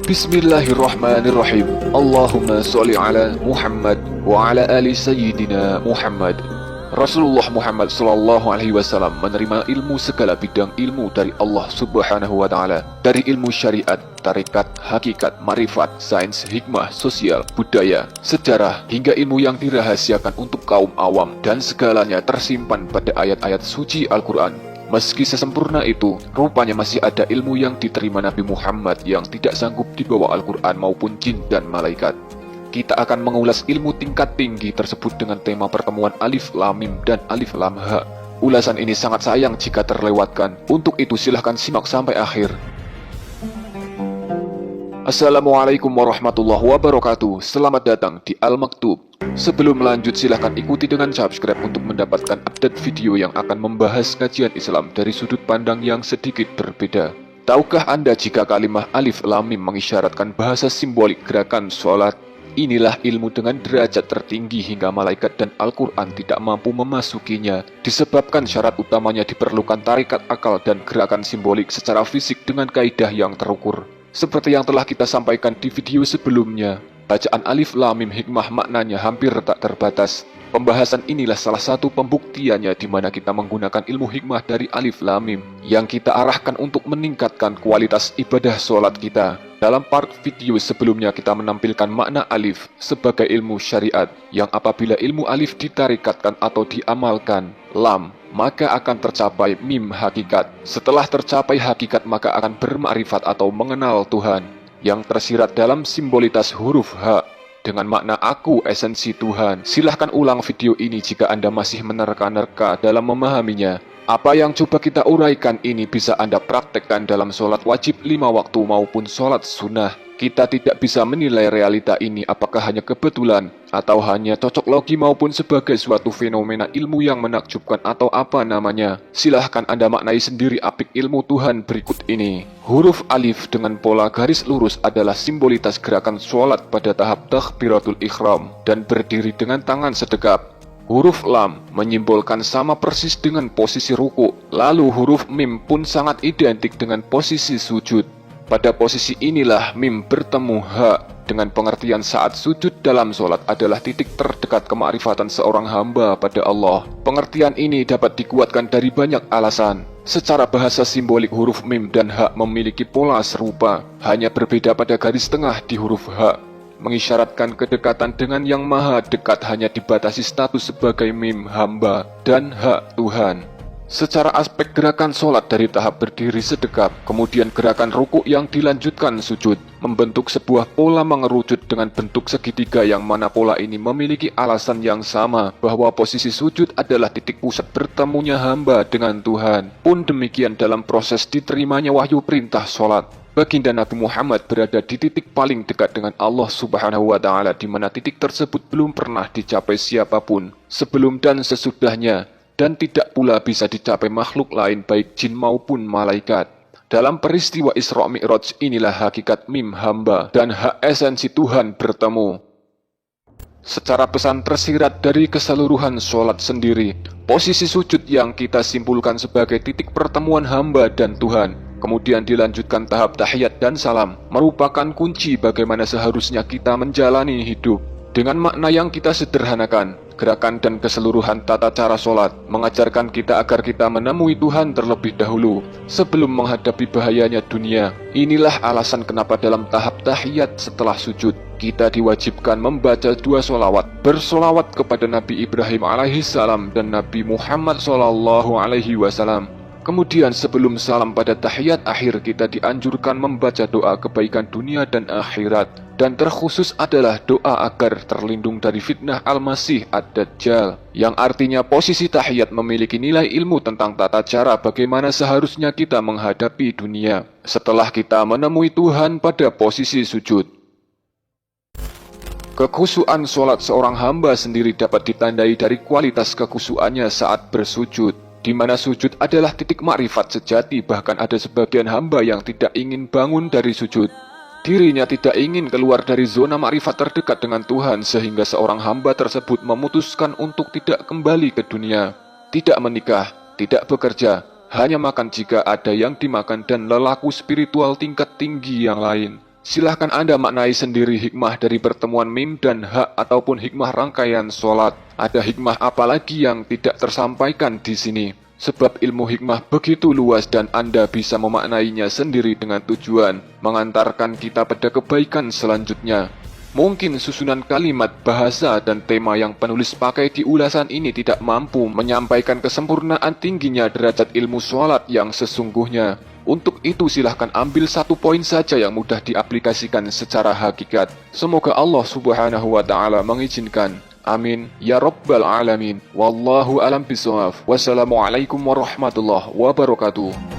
Bismillahirrahmanirrahim. Allahumma sholli ala Muhammad wa ala ali Sayyidina Muhammad. Rasulullah Muhammad sallallahu alaihi wasallam menerima ilmu segala bidang ilmu dari Allah Subhanahu wa taala, dari ilmu syariat, tarekat, hakikat, marifat, sains, hikmah, sosial, budaya, sejarah, hingga ilmu yang dirahasiakan untuk kaum awam, dan segalanya tersimpan pada ayat-ayat suci Al-Quran. Meski sesempurna itu, rupanya masih ada ilmu yang diterima Nabi Muhammad yang tidak sanggup dibawa Al-Quran maupun jin dan malaikat. Kita akan mengulas ilmu tingkat tinggi tersebut dengan tema pertemuan Alif Lam Mim dan Alif Lam Ha. Ulasan ini sangat sayang jika terlewatkan. Untuk itu silahkan simak sampai akhir. Assalamualaikum warahmatullahi wabarakatuh. Selamat datang di Al-Maktub. Sebelum lanjut silahkan ikuti dengan subscribe untuk mendapatkan update video yang akan membahas kajian Islam dari sudut pandang yang sedikit berbeda. Tahukah Anda jika kalimat Alif Lam Mim mengisyaratkan bahasa simbolik gerakan sholat? Inilah ilmu dengan derajat tertinggi hingga malaikat dan Al-Quran tidak mampu memasukinya, disebabkan syarat utamanya diperlukan tarikat akal dan gerakan simbolik secara fisik dengan kaidah yang terukur. Seperti yang telah kita sampaikan di video sebelumnya, bacaan Alif Lam Mim hikmah maknanya hampir tak terbatas. Pembahasan inilah salah satu pembuktiannya di mana kita menggunakan ilmu hikmah dari Alif Lam Mim yang kita arahkan untuk meningkatkan kualitas ibadah sholat kita. Dalam part video sebelumnya kita menampilkan makna alif sebagai ilmu syariat yang apabila ilmu alif ditarikatkan atau diamalkan, lam, maka akan tercapai mim hakikat. Setelah tercapai hakikat maka akan bermakrifat atau mengenal Tuhan yang tersirat dalam simbolitas huruf H dengan makna aku esensi Tuhan. Silahkan ulang video ini jika Anda masih menerka-nerka dalam memahaminya. Apa yang coba kita uraikan ini bisa Anda praktekkan dalam sholat wajib 5 waktu maupun sholat sunnah. Kita tidak bisa menilai realita ini apakah hanya kebetulan atau hanya cocok logi maupun sebagai suatu fenomena ilmu yang menakjubkan atau apa namanya. Silahkan Anda maknai sendiri apik ilmu Tuhan berikut ini. Huruf alif dengan pola garis lurus adalah simbolitas gerakan sholat pada tahap takbiratul ihram dan berdiri dengan tangan sedekap. Huruf lam menyimbolkan sama persis dengan posisi ruku. Lalu huruf mim pun sangat identik dengan posisi sujud. Pada posisi inilah mim bertemu ha dengan pengertian saat sujud dalam sholat adalah titik terdekat kemakrifatan seorang hamba pada Allah. Pengertian ini dapat dikuatkan dari banyak alasan. Secara bahasa simbolik huruf mim dan ha memiliki pola serupa, hanya berbeda pada garis tengah di huruf ha. Mengisyaratkan kedekatan dengan yang maha dekat hanya dibatasi status sebagai mim hamba dan hak Tuhan. Secara aspek gerakan sholat dari tahap berdiri sedekap, kemudian gerakan ruku yang dilanjutkan sujud, membentuk sebuah pola mengerucut dengan bentuk segitiga yang mana pola ini memiliki alasan yang sama bahwa posisi sujud adalah titik pusat bertemunya hamba dengan Tuhan. Pun demikian dalam proses diterimanya wahyu perintah sholat. Baginda Nabi Muhammad berada di titik paling dekat dengan Allah Subhanahu wa taala di mana titik tersebut belum pernah dicapai siapapun sebelum dan sesudahnya dan tidak pula bisa dicapai makhluk lain baik jin maupun malaikat. Dalam peristiwa Isra Mi'raj inilah hakikat mim hamba dan hak esensi Tuhan bertemu. Secara pesan tersirat dari keseluruhan sholat sendiri, posisi sujud yang kita simpulkan sebagai titik pertemuan hamba dan Tuhan, kemudian dilanjutkan tahap tahiyat dan salam, merupakan kunci bagaimana seharusnya kita menjalani hidup. Dengan makna yang kita sederhanakan, gerakan dan keseluruhan tata cara sholat mengajarkan kita agar kita menemui Tuhan terlebih dahulu sebelum menghadapi bahayanya dunia. Inilah alasan kenapa dalam tahap tahiyat setelah sujud kita diwajibkan membaca 2 sholawat, bersolawat kepada Nabi Ibrahim alaihissalam dan Nabi Muhammad sallallahu alaihi wasallam. Kemudian sebelum salam pada tahiyat akhir kita dianjurkan membaca doa kebaikan dunia dan akhirat. Dan terkhusus adalah doa agar terlindung dari fitnah Al-Masih Ad-Dajjal. Yang artinya posisi tahiyat memiliki nilai ilmu tentang tata cara bagaimana seharusnya kita menghadapi dunia setelah kita menemui Tuhan pada posisi sujud. Kekhusyuan sholat seorang hamba sendiri dapat ditandai dari kualitas kekhusyuannya saat bersujud, di mana sujud adalah titik makrifat sejati. Bahkan ada sebagian hamba yang tidak ingin bangun dari sujud. Dirinya tidak ingin keluar dari zona makrifat terdekat dengan Tuhan sehingga seorang hamba tersebut memutuskan untuk tidak kembali ke dunia, tidak menikah, tidak bekerja, hanya makan jika ada yang dimakan dan lelaku spiritual tingkat tinggi yang lain. Silahkan Anda maknai sendiri hikmah dari pertemuan mim dan hak ataupun hikmah rangkaian sholat. Ada hikmah apa lagi yang tidak tersampaikan di sini? Sebab ilmu hikmah begitu luas dan Anda bisa memaknainya sendiri dengan tujuan mengantarkan kita pada kebaikan selanjutnya. Mungkin susunan kalimat, bahasa, dan tema yang penulis pakai di ulasan ini tidak mampu menyampaikan kesempurnaan tingginya derajat ilmu sholat yang sesungguhnya. Untuk itu silahkan ambil satu poin saja yang mudah diaplikasikan secara hakikat. Semoga Allah subhanahu wa ta'ala mengizinkan. Amin. Ya Rabbal Alamin. Wallahu alam bisawab. Wassalamualaikum warahmatullahi wabarakatuh.